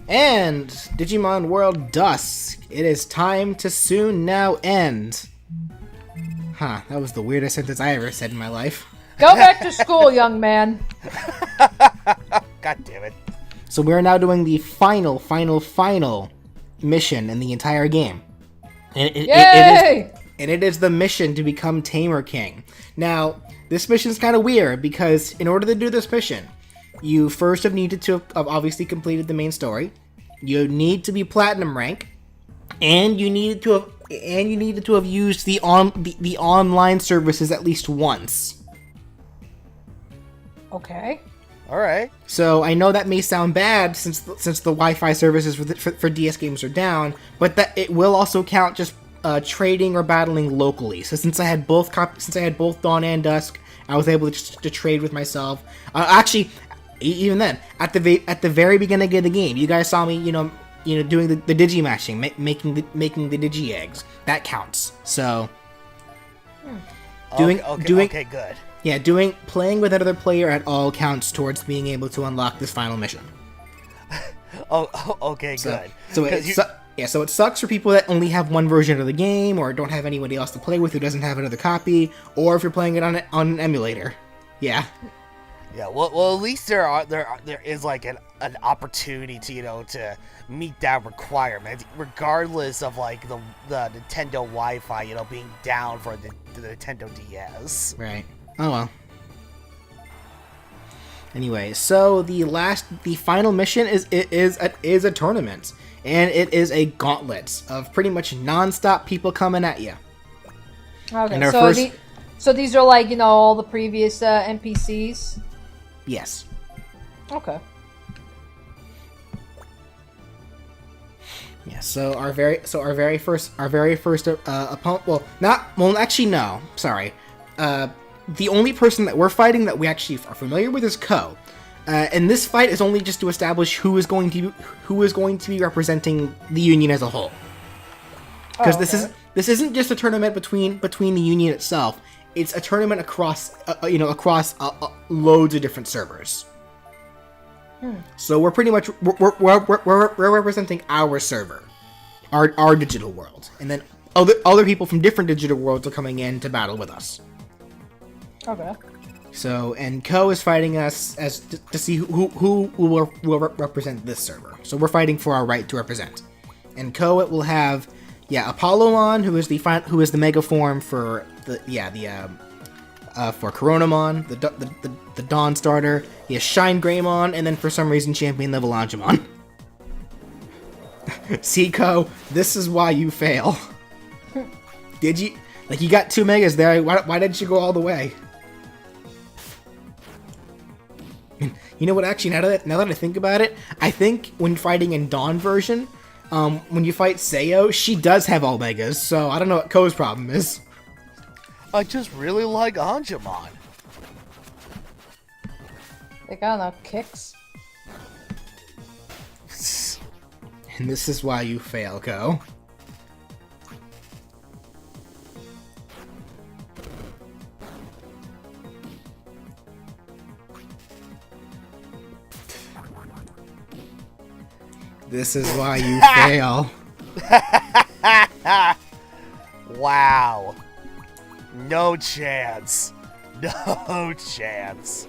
And Digimon World Dusk. It is time to soon now end. Huh, that was the weirdest sentence I ever said in my life. Go back to school, young man. God damn it. So we're now doing the final mission in the entire game. And it is the mission to become Tamer King. Now, this mission is kind of weird because in order to do this mission, you first have needed to have obviously completed the main story. You need to be platinum rank, and you needed to have used the online services at least once. Okay. All right. So I know that may sound bad since the Wi-Fi services for DS games are down, but that it will also count just trading or battling locally. So since I had both Dawn and Dusk, I was able to trade with myself. Actually, even then, at the very beginning of the game, you guys saw me, doing the digi matching, making the digi eggs. That counts. So Okay, good. Yeah, playing with another player at all counts towards being able to unlock this final mission. Okay, good. So it sucks for people that only have one version of the game, or don't have anybody else to play with who doesn't have another copy, or if you're playing it on an emulator. Yeah. Yeah. Well, at least there is like an opportunity to to meet that requirement, regardless of like the Nintendo Wi-Fi being down for the Nintendo DS. Right. Oh well. Anyway, so the final mission is a tournament, and it is a gauntlet of pretty much non-stop people coming at you. Okay, so these are like all the previous NPCs. Yes. Okay. Yeah. So our very first opponent. Actually, no. Sorry. The only person that we're fighting that we actually are familiar with is Ko, and this fight is only just to establish who is going to be representing the Union as a whole. Because this isn't just a tournament between the Union itself; it's a tournament across loads of different servers. So we're pretty much we're representing our server, our digital world, and then other people from different digital worlds are coming in to battle with us. Okay. So, and Ko is fighting us to see who will represent this server. So we're fighting for our right to represent. And Ko it will have, Apollomon, who is the mega form for for Coronamon, the Dawn starter. He has Shine Greymon, and then for some reason Champion level Angemon. See, Ko, this is why you fail. Did you? Like, you got two megas there. Why didn't you go all the way? You know what, actually, now that I think about it, I think when fighting in Dawn version, when you fight Sayo, she does have all megas, so I don't know what Ko's problem is. I just really like Angemon. They got enough kicks. And this is why you fail, Ko. This is why you fail. Wow. No chance. No chance.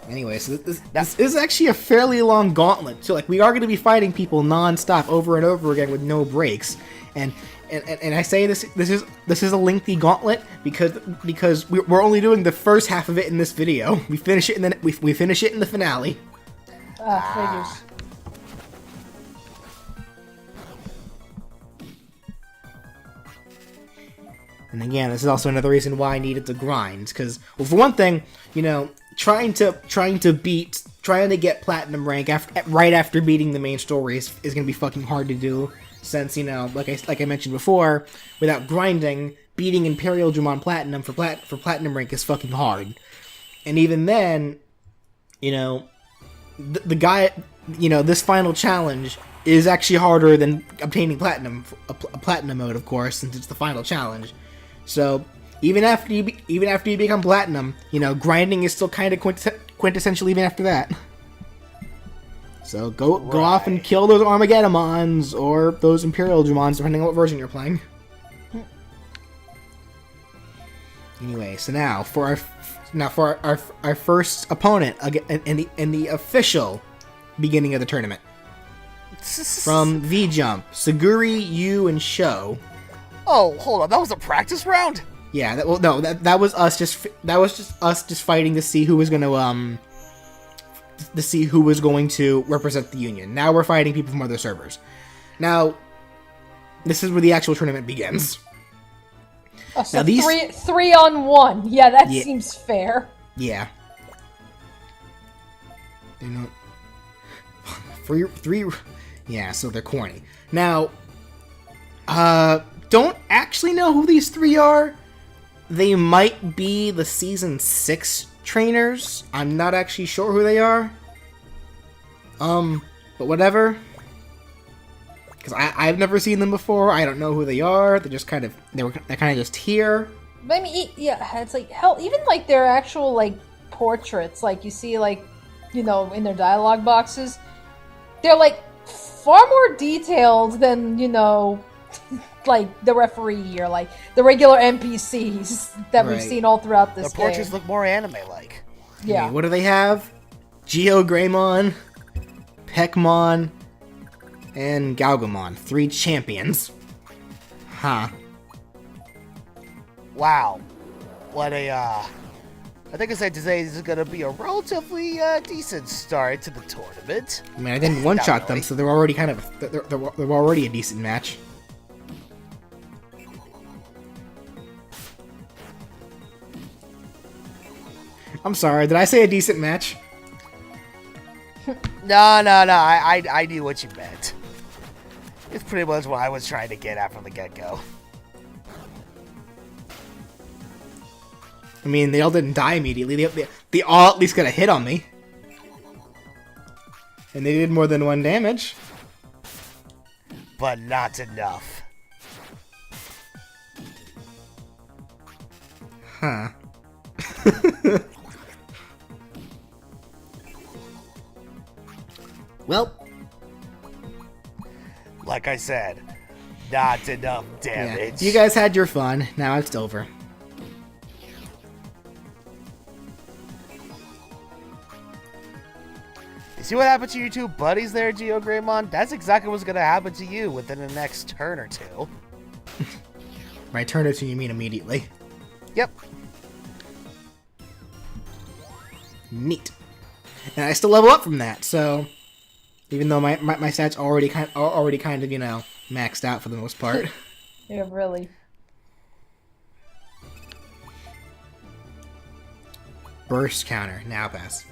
Anyway, so this is actually a fairly long gauntlet. So, like, we are going to be fighting people non-stop over and over again with no breaks. And I say this is a lengthy gauntlet because we're only doing the first half of it in this video. We finish it and then we finish it in the finale. Figures. And again, this is also another reason why I needed to grind, because, well, for one thing, trying to get platinum rank right after beating the main story is going to be fucking hard to do, since, like I mentioned before, without grinding, beating Imperial Dramon Platinum for platinum rank is fucking hard. And even then, the guy, this final challenge is actually harder than obtaining platinum, a platinum mode, of course, since it's the final challenge. So even after you become platinum, grinding is still kind of quintessential even after that. So go off and kill those Armageddonmons or those Imperial Digimons, depending on what version you're playing. Anyway, so now for our first opponent in the official beginning of the tournament. From V-Jump, Saguri, Yu, and Sho. Oh, hold on, that was a practice round? Yeah, that was us just fighting to see who was going to represent the Union. Now we're fighting people from other servers. Now, this is where the actual tournament begins. Oh, so now these 3-on-1. Yeah, that seems fair. Yeah. They're not three. Yeah, so they're corny. Now, don't actually know who these three are. They might be the Season 6 trainers. I'm not actually sure who they are. But whatever. Because I've never seen them before. I don't know who they are. They're kind of just here. But I mean, yeah, it's like hell. Even like their actual like portraits, like you see, like in their dialogue boxes, they're like far more detailed than like the referee or like the regular NPCs that we've seen all throughout this game. The portraits look more anime-like. Yeah. What do they have? Geogreymon, Peckmon, and Galgamon. 3 champions. Huh. Wow. What a, I think it's safe to say this is going to be a relatively decent start to the tournament. I mean, I didn't one-shot them, so they're already they're already a decent match. I'm sorry, did I say a decent match? No, I knew what you meant. It's pretty much what I was trying to get at from the get-go. I mean, they all didn't die immediately. They all at least got a hit on me. And they did more than 1 damage. But not enough. Huh. Well, like I said, not enough damage. Yeah. You guys had your fun. Now it's over. You see what happened to your 2 buddies there, Geogreymon? That's exactly what's going to happen to you within the next turn or 2. By turn or 2, you mean immediately. Yep. Neat. And I still level up from that, so even though my stats are already kind of maxed out for the most part. Yeah, really. Burst counter, now pass.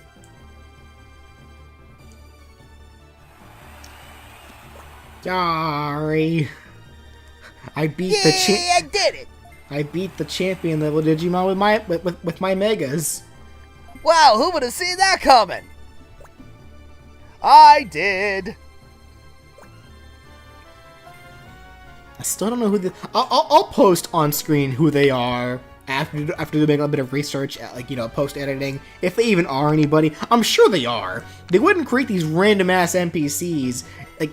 Sorry. I beat I did it. I beat the champion level Digimon with my megas. Wow, who would have seen that coming? I did. I still don't know who I'll post on screen who they are after doing a bit of research, like post editing. If they even are anybody, I'm sure they are. They wouldn't create these random ass NPCs, like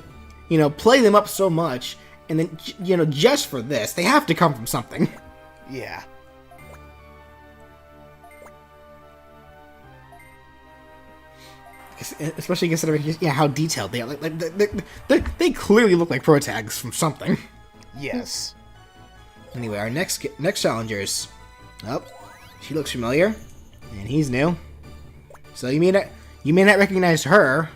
play them up so much, and then just for this, they have to come from something. Yeah. Especially considering how detailed they are. They clearly look like pro tags from something. Yes. Anyway, our next challengers. Oh, she looks familiar, and he's new. So you may not recognize her.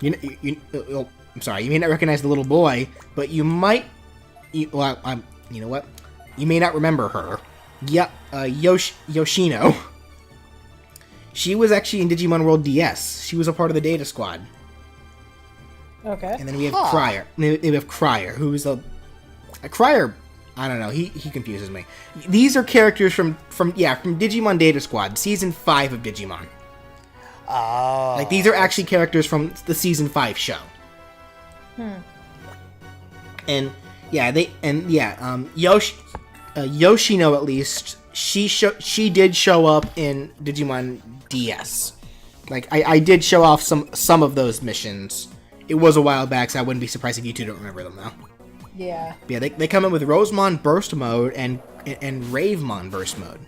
I'm sorry, you may not recognize the little boy, but you might. You know what? You may not remember her. Yeah, Yoshino. She was actually in Digimon World DS. She was a part of the Data Squad. Okay. And then we have Crier. We have Crier, who's a Crier. I don't know. He confuses me. These are characters from Digimon Data Squad, Season 5 of Digimon. Oh. Like these are actually characters from the Season 5 show. And Yoshino at least she did show up in Digimon DS. Like, I did show off some of those missions. It was a while back, so I wouldn't be surprised if you two don't remember them now. Yeah. Yeah, they come in with Rosemon Burst Mode and Ravemon Burst Mode.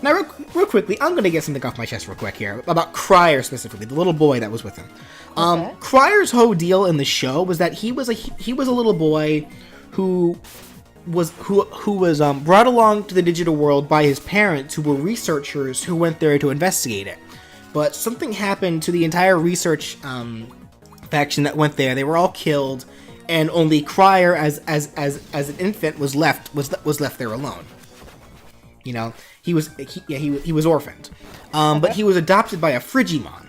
Now, real quickly, I'm going to get something off my chest real quick here, about Cryer specifically, the little boy that was with him. Okay. Cryer's whole deal in the show was that he was a little boy who was brought along to the digital world by his parents, who were researchers who went there to investigate it. But something happened to the entire research faction that went there. They were all killed, and only Cryer, as an infant, was left there alone. You know, he was orphaned, but he was adopted by a Frigimon.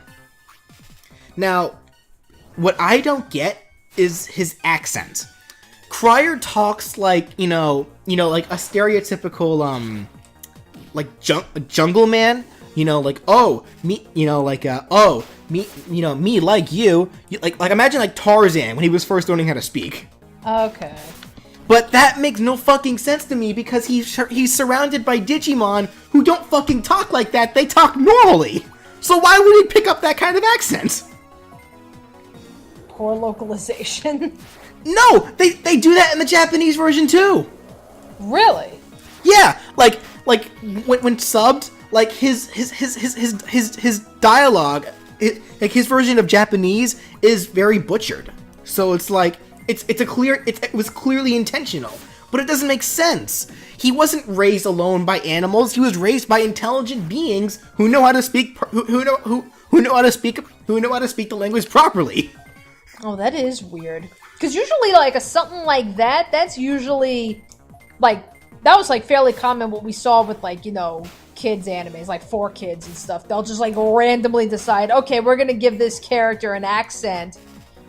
Now, what I don't get is his accent. Cryer talks like like a stereotypical like jungle man. Like, oh, me, me like you. Like imagine like Tarzan when he was first learning how to speak. Okay. But that makes no fucking sense to me because he's surrounded by Digimon who don't fucking talk like that. They talk normally. So why would he pick up that kind of accent? Poor localization. No, they do that in the Japanese version too. Really? Yeah, like when subbed, like his dialogue, like his version of Japanese is very butchered. So it's like it was clearly intentional, but it doesn't make sense. He wasn't raised alone by animals. He was raised by intelligent beings who know how to speak who know how to speak the language properly. Oh, that is weird. Because usually, like, something like that, that's usually, like, that was, like, fairly common what we saw with, like, kids animes, like 4Kids and stuff. They'll just, like, randomly decide, okay, we're gonna give this character an accent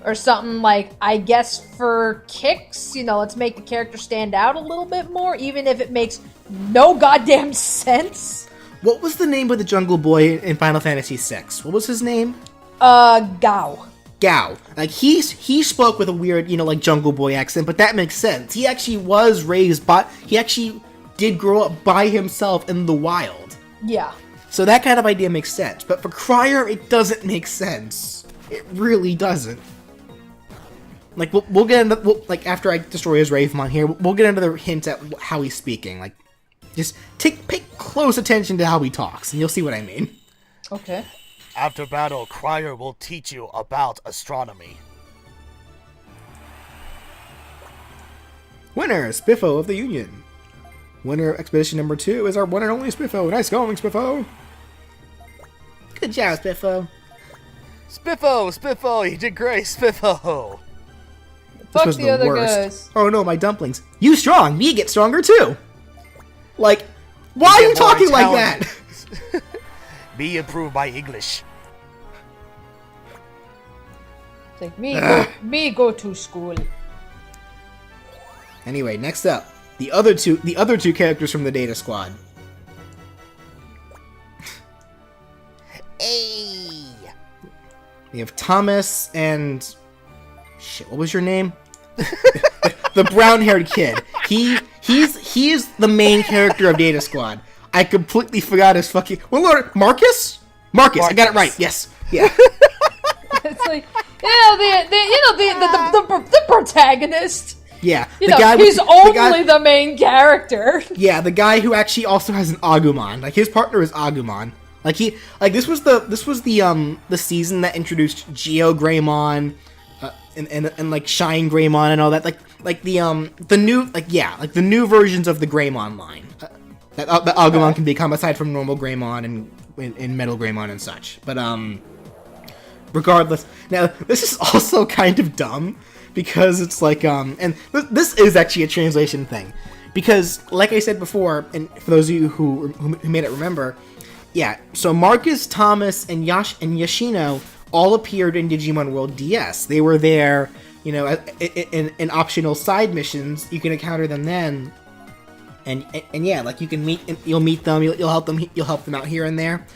or something, like, I guess for kicks, let's make the character stand out a little bit more, even if it makes no goddamn sense. What was the name of the jungle boy in Final Fantasy VI? What was his name? Gao. Like, he spoke with a weird, like, jungle boy accent, but that makes sense. He actually did grow up by himself in the wild. Yeah. So that kind of idea makes sense. But for Cryer, it doesn't make sense. It really doesn't. Like, we'll get into, after I destroy his Ravemon here, we'll get into the hint at how he's speaking. Like, just pay close attention to how he talks, and you'll see what I mean. Okay. After battle, Cryer will teach you about astronomy. Winner, Spiffo of the Union. Winner of Expedition number 2 is our one and only Spiffo. Nice going, Spiffo. Good job, Spiffo. Spiffo, you did great, Spiffo. Fuck the other guys. Oh no, my dumplings. You strong, me get stronger too. Like, why are you talking like that? Be improved by English. Like, me go to school. Anyway, next up, the other two characters from the Data Squad. Hey. We have Thomas and shit. What was your name? The brown-haired kid. He's the main character of Data Squad. I completely forgot his fucking. Well, Lord, Marcus. I got it right. Yes. Yeah. It's like, the protagonist. Yeah. He's only the main character. Yeah, the guy who actually also has an Agumon. Like, his partner is Agumon. This was the season that introduced Geo Greymon, and like Shine Greymon and all that. The new versions of the Greymon line that Agumon can become, aside from normal Greymon and Metal Greymon and such. But regardless, now this is also kind of dumb because it's like and this is actually a translation thing, because like I said before, and for those of you who made it remember, yeah, so Marcus, Thomas, and Yoshino all appeared in Digimon World DS. They were there, in optional side missions. You can encounter them then, and yeah, like you'll meet them, you'll help them out here and there.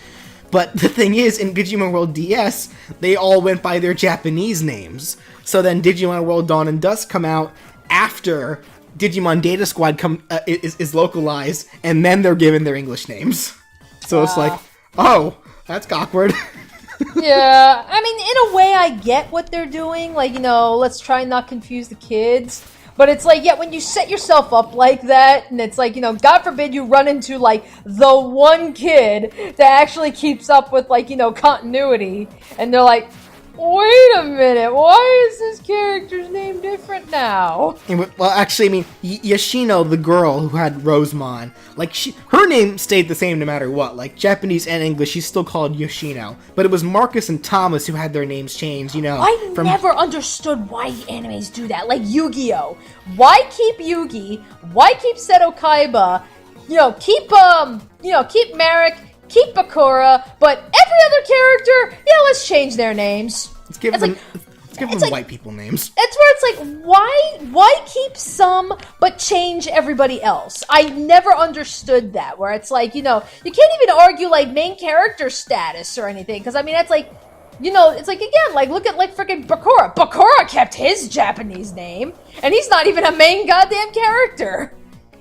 But the thing is, in Digimon World DS, they all went by their Japanese names. So then Digimon World Dawn and Dusk come out after Digimon Data Squad is localized, and then they're given their English names. So it's like, Oh, that's awkward. Yeah, I mean, in a way, I get what they're doing. Like, let's try and not confuse the kids. But it's like, yeah, when you set yourself up like that, and it's like, God forbid you run into, like, the one kid that actually keeps up with, like, continuity, and they're like, wait a minute, why is this character's name different now? Well, actually, I mean, Yoshino, the girl who had Rosemon, like, her name stayed the same no matter what. Like, Japanese and English, she's still called Yoshino. But it was Marcus and Thomas who had their names changed, I never understood why animes do that. Like, Yu-Gi-Oh! Why keep Yugi? Why keep Seto Kaiba? Keep Marek, keep Bakura, but every other character, let's change their names. Let's give them white people names. That's where it's like, why keep some but change everybody else? I never understood that. Where it's like, you can't even argue like main character status or anything, because I mean that's like, it's like again, like look at like freaking Bakura. Bakura kept his Japanese name, and he's not even a main goddamn character.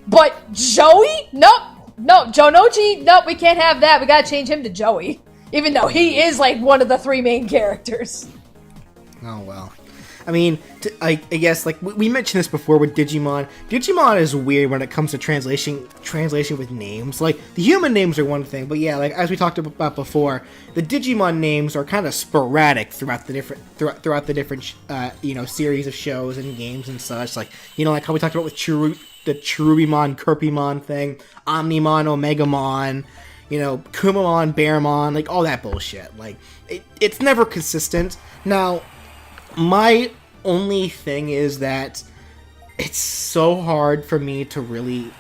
But Joey, nope. No, Jonoji, nope, we can't have that. We gotta change him to Joey. Even though he is, like, one of the 3 main characters. Oh, well. I mean, I guess, like, we mentioned this before with Digimon. Digimon is weird when it comes to translation with names. Like, the human names are one thing, but yeah, like, as we talked about before, the Digimon names are kind of sporadic throughout the different series of shows and games and such. Like, like how we talked about with the Cherubimon, Kirpimon thing, Omnimon, Omegamon, Kumamon, Bearmon, like, all that bullshit. Like, it's never consistent. Now, my only thing is that it's so hard for me to really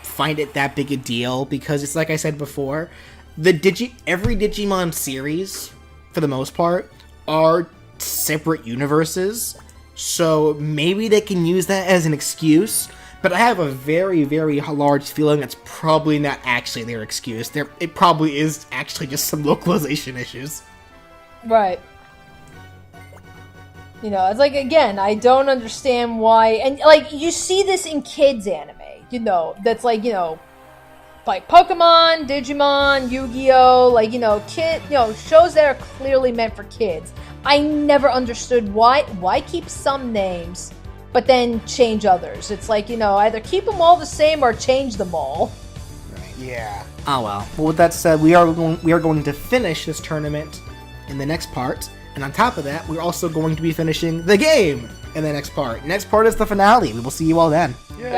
find it that big a deal, because it's like I said before, every Digimon series, for the most part, are separate universes, so maybe they can use that as an excuse. But I have a very, very large feeling that's probably not actually their excuse. It probably is actually just some localization issues. Right. It's like, again, I don't understand why... And, like, you see this in kids' anime, that's like, like Pokemon, Digimon, Yu-Gi-Oh! Like, shows that are clearly meant for kids. I never understood why keep some names... but then change others. It's like, either keep them all the same or change them all. Right. Yeah. Oh well. Well, with that said, we are going to finish this tournament in the next part, and on top of that, we're also going to be finishing the game in the next part. Next part is the finale. We will see you all then. Yay!